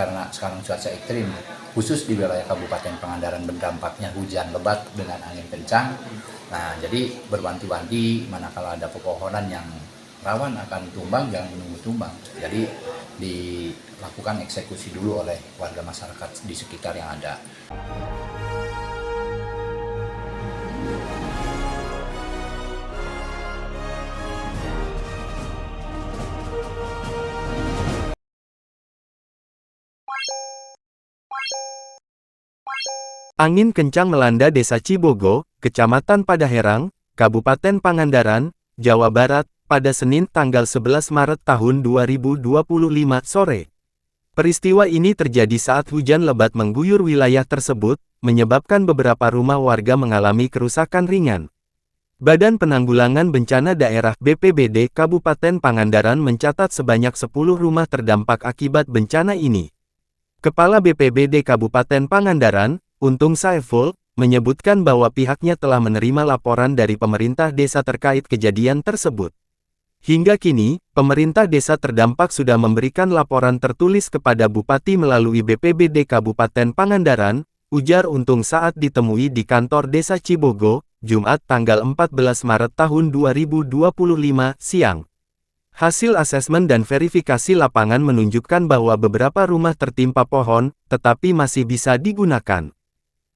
karena sekarang cuaca ekstrim, khusus di wilayah Kabupaten Pangandaran berdampaknya hujan lebat dengan angin kencang. Nah, jadi berwanti-wanti manakala ada pepohonan yang rawan akan tumbang, jangan menunggu tumbang. Jadi dilakukan eksekusi dulu oleh warga masyarakat di sekitar yang ada. Angin kencang melanda Desa Cibogo, Kecamatan Padaherang, Kabupaten Pangandaran, Jawa Barat, pada Senin tanggal 11 Maret tahun 2025 sore. Peristiwa ini terjadi saat hujan lebat mengguyur wilayah tersebut, menyebabkan beberapa rumah warga mengalami kerusakan ringan. Badan Penanggulangan Bencana Daerah BPBD Kabupaten Pangandaran mencatat sebanyak 10 rumah terdampak akibat bencana ini. Kepala BPBD Kabupaten Pangandaran, Untung Saiful, menyebutkan bahwa pihaknya telah menerima laporan dari pemerintah desa terkait kejadian tersebut. Hingga kini, pemerintah desa terdampak sudah memberikan laporan tertulis kepada Bupati melalui BPBD Kabupaten Pangandaran, ujar Untung saat ditemui di kantor Desa Cibogo, Jumat tanggal 14 Maret tahun 2025 siang. Hasil asesmen dan verifikasi lapangan menunjukkan bahwa beberapa rumah tertimpa pohon, tetapi masih bisa digunakan.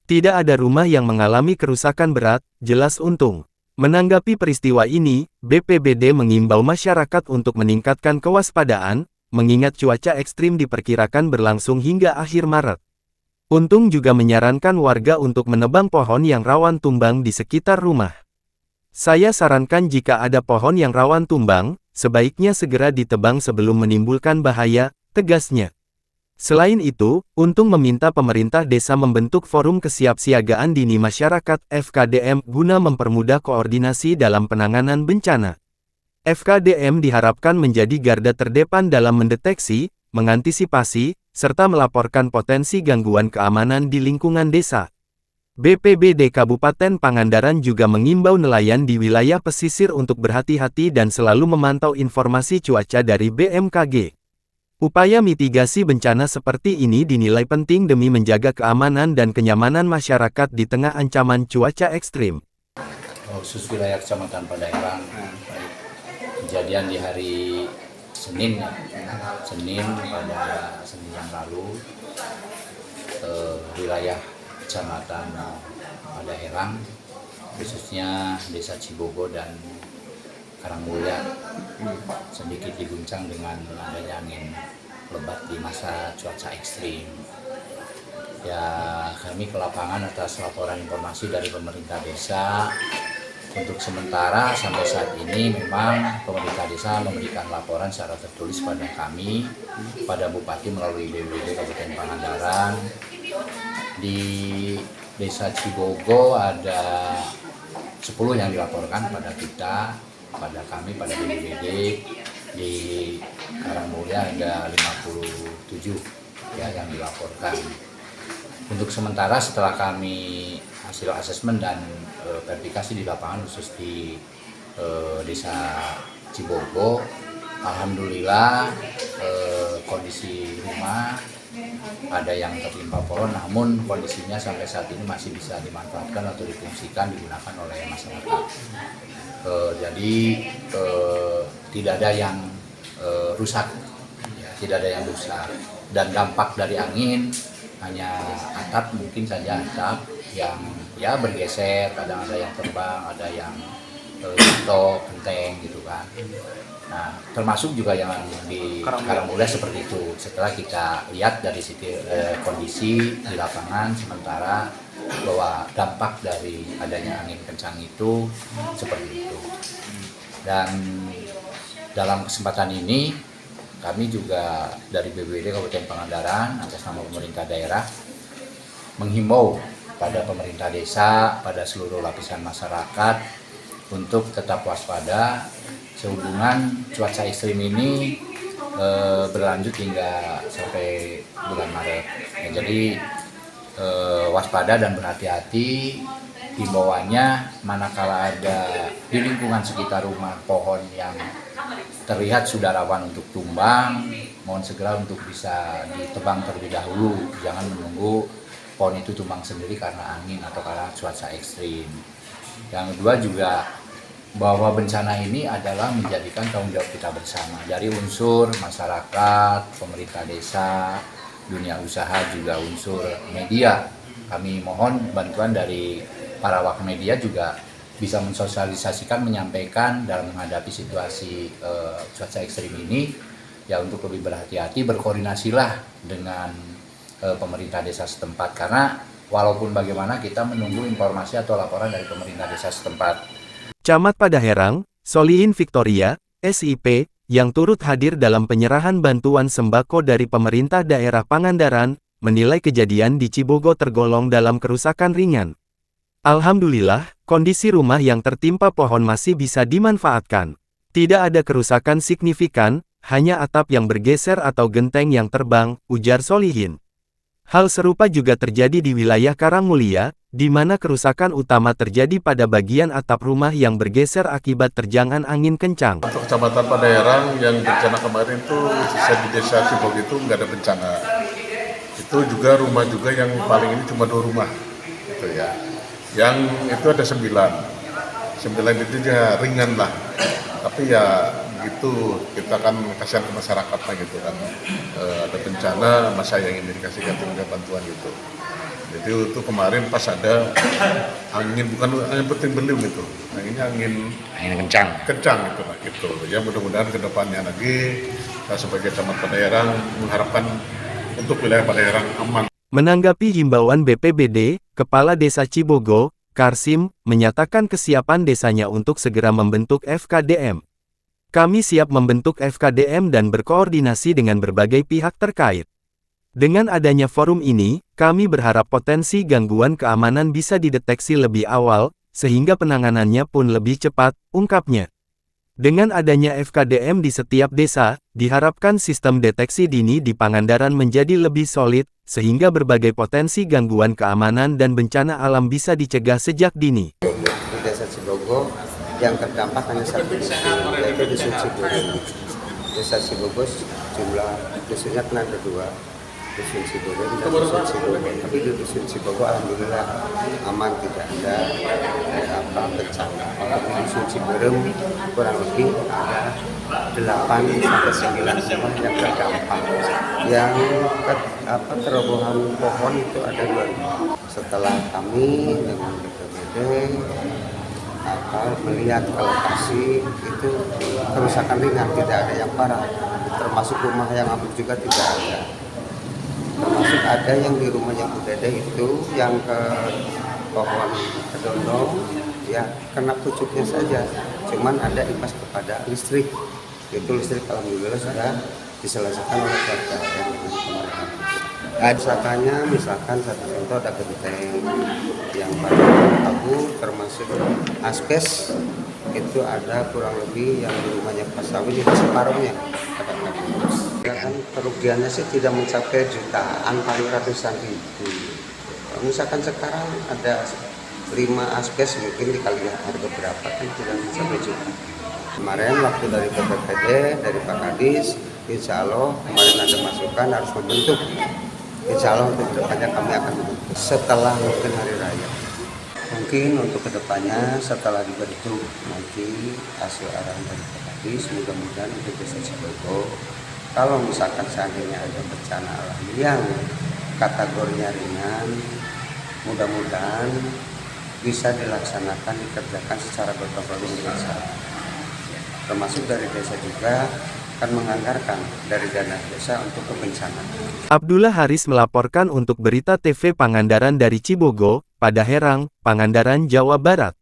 Tidak ada rumah yang mengalami kerusakan berat, jelas Untung. Menanggapi peristiwa ini, BPBD mengimbau masyarakat untuk meningkatkan kewaspadaan, mengingat cuaca ekstrim diperkirakan berlangsung hingga akhir Maret. Untung juga menyarankan warga untuk menebang pohon yang rawan tumbang di sekitar rumah. Saya sarankan jika ada pohon yang rawan tumbang, sebaiknya segera ditebang sebelum menimbulkan bahaya, tegasnya. Selain itu, Untung meminta pemerintah desa membentuk Forum Kesiapsiagaan Dini Masyarakat (FKDM) guna mempermudah koordinasi dalam penanganan bencana. FKDM diharapkan menjadi garda terdepan dalam mendeteksi, mengantisipasi, serta melaporkan potensi gangguan keamanan di lingkungan desa. BPBD Kabupaten Pangandaran juga mengimbau nelayan di wilayah pesisir untuk berhati-hati dan selalu memantau informasi cuaca dari BMKG. Upaya mitigasi bencana seperti ini dinilai penting demi menjaga keamanan dan kenyamanan masyarakat di tengah ancaman cuaca ekstrim. Khusus wilayah Kecamatan Padaherang, kejadian di hari Senin pada Senin yang lalu, wilayah Kecamatan Padaherang, khususnya Desa Cibogo dan Karangmulya, sedikit diguncang dengan adanya angin lebat di masa cuaca ekstrim. Ya, kami ke lapangan atas laporan informasi dari pemerintah desa. Untuk sementara sampai saat ini memang pemerintah desa memberikan laporan secara tertulis pada kami, pada Bupati melalui BPBD Kabupaten Pangandaran. Di Desa Cibogo ada 10 yang dilaporkan pada kita, pada kami, pada BPBD. Di Karangmulya ada 57 ya yang dilaporkan. Untuk sementara setelah kami hasil asesmen dan verifikasi di lapangan khusus di Desa Cibogo, alhamdulillah kondisi rumah ada yang tertimpa pohon, namun kondisinya sampai saat ini masih bisa dimanfaatkan atau difungsikan, digunakan oleh masyarakat. Jadi tidak ada yang rusak, ya, tidak ada yang rusak. Dan dampak dari angin hanya atap, mungkin saja atap yang ya bergeser, kadang ada yang terbang, ada yang jatuh, genteng gitu kan. Nah, termasuk juga yang di Karangmulya seperti itu. Setelah kita lihat dari kondisi di lapangan sementara bahwa dampak dari adanya angin kencang itu seperti itu. Dan dalam kesempatan ini kami juga dari BPBD Kabupaten Pangandaran atas nama pemerintah daerah menghimbau pada pemerintah desa, pada seluruh lapisan masyarakat untuk tetap waspada sehubungan cuaca ekstrim ini berlanjut hingga sampai bulan Maret. Ya, jadi waspada dan berhati-hati. Himbauannya manakala ada di lingkungan sekitar rumah pohon yang terlihat sudah rawan untuk tumbang, mohon segera untuk bisa ditebang terlebih dahulu, jangan menunggu pohon itu tumbang sendiri karena angin atau karena cuaca ekstrim. Yang kedua juga bahwa bencana ini adalah menjadikan tanggung jawab kita bersama dari unsur masyarakat, pemerintah desa, dunia usaha, juga unsur media. Kami mohon bantuan dari para awak media juga bisa mensosialisasikan, menyampaikan dalam menghadapi situasi cuaca ekstrim ini, ya untuk lebih berhati-hati, berkoordinasilah dengan pemerintah desa setempat, karena walaupun bagaimana kita menunggu informasi atau laporan dari pemerintah desa setempat. Camat Padaherang, Solihin Victoria, SIP, yang turut hadir dalam penyerahan bantuan sembako dari pemerintah daerah Pangandaran, menilai kejadian di Cibogo tergolong dalam kerusakan ringan. Alhamdulillah, kondisi rumah yang tertimpa pohon masih bisa dimanfaatkan. Tidak ada kerusakan signifikan, hanya atap yang bergeser atau genteng yang terbang, ujar Solihin. Hal serupa juga terjadi di wilayah Karangmulia, di mana kerusakan utama terjadi pada bagian atap rumah yang bergeser akibat terjangan angin kencang. Untuk Kecamatan Padaherang yang bencana kemarin itu, sisa di desa Cibogo itu nggak ada bencana. Itu juga rumah juga yang paling ini cuma 2 rumah, gitu ya. Yang itu ada 9 itu ya ringan lah, tapi ya gitu, kita kan kasihan ke masyarakat lah gitu kan, ada bencana masa yang ingin dikasihkan bantuan gitu. Jadi itu kemarin pas ada angin, bukan angin puting beliung gitu, nah ini angin kencang gitu lah gitu. Ya mudah-mudahan kedepannya lagi kita sebagai Camat Padaherang mengharapkan untuk wilayah Padaherang aman. Menanggapi himbauan BPBD, Kepala Desa Cibogo, Karsim, menyatakan kesiapan desanya untuk segera membentuk FKDM. Kami siap membentuk FKDM dan berkoordinasi dengan berbagai pihak terkait. Dengan adanya forum ini, kami berharap potensi gangguan keamanan bisa dideteksi lebih awal, sehingga penanganannya pun lebih cepat, ungkapnya. Dengan adanya FKDM di setiap desa, diharapkan sistem deteksi dini di Pangandaran menjadi lebih solid, sehingga berbagai potensi gangguan keamanan dan bencana alam bisa dicegah sejak dini. Di Desa Cibogo yang terdampak hanya satu dusun, yaitu Dusun Cibogo. Desa Cibogo jumlah dusunnya kan ada 2. Dusun Cibogo dan Dusun Cibogo. Tapi di Dusun Cibogo alhamdulillah aman, tidak ada bencana. Untuk Dusun Ciberem kurang lebih ada 8-9 rumah yang terdampak. Yang terobohan pohon itu ada 2 rumah. Setelah kami dengan BPBD melihat ke lokasi itu kerusakan ringan, tidak ada yang parah. Termasuk rumah yang ambruk juga tidak ada. Termasuk ada yang di rumah yang udah itu yang ke pohon kedondong ya kena pucuknya saja, cuman ada imbas kepada listrik. Itu listrik alhamdulillah sudah diselesaikan oleh warga yang pemerintah. Kerusakannya misalkan satu contoh ada genteng yang pada kabur, termasuk aspes itu ada kurang lebih yang di rumahnya Pak Sawi itu separuhnya ada kabur. Kan kerugiannya sih tidak mencapai jutaan, paling ratusan ribu. Misalkan sekarang ada 5 aspes mungkin dikali harga berapa kan tidak mencapai juta. Kemarin waktu dari BPBD, dari Pak Kadis, insya Allah kemarin ada masukan harus membentuk. Insya Allah untuk kedepannya kami akan membentuk setelah mungkin hari raya. Mungkin untuk kedepannya setelah dibentuk nanti hasil arahan dari Pak Kadis, mudah-mudahan untuk Desa Cibogo, kalau misalkan seandainya ada bencana alam yang kategorinya ringan, mudah-mudahan bisa dilaksanakan, dikerjakan secara gotong royong desa. Termasuk dari desa juga akan menganggarkan dari dana desa untuk kebencanaan. Abdullah Haris melaporkan untuk Berita TV Pangandaran dari Cibogo, Padaherang, Pangandaran, Jawa Barat.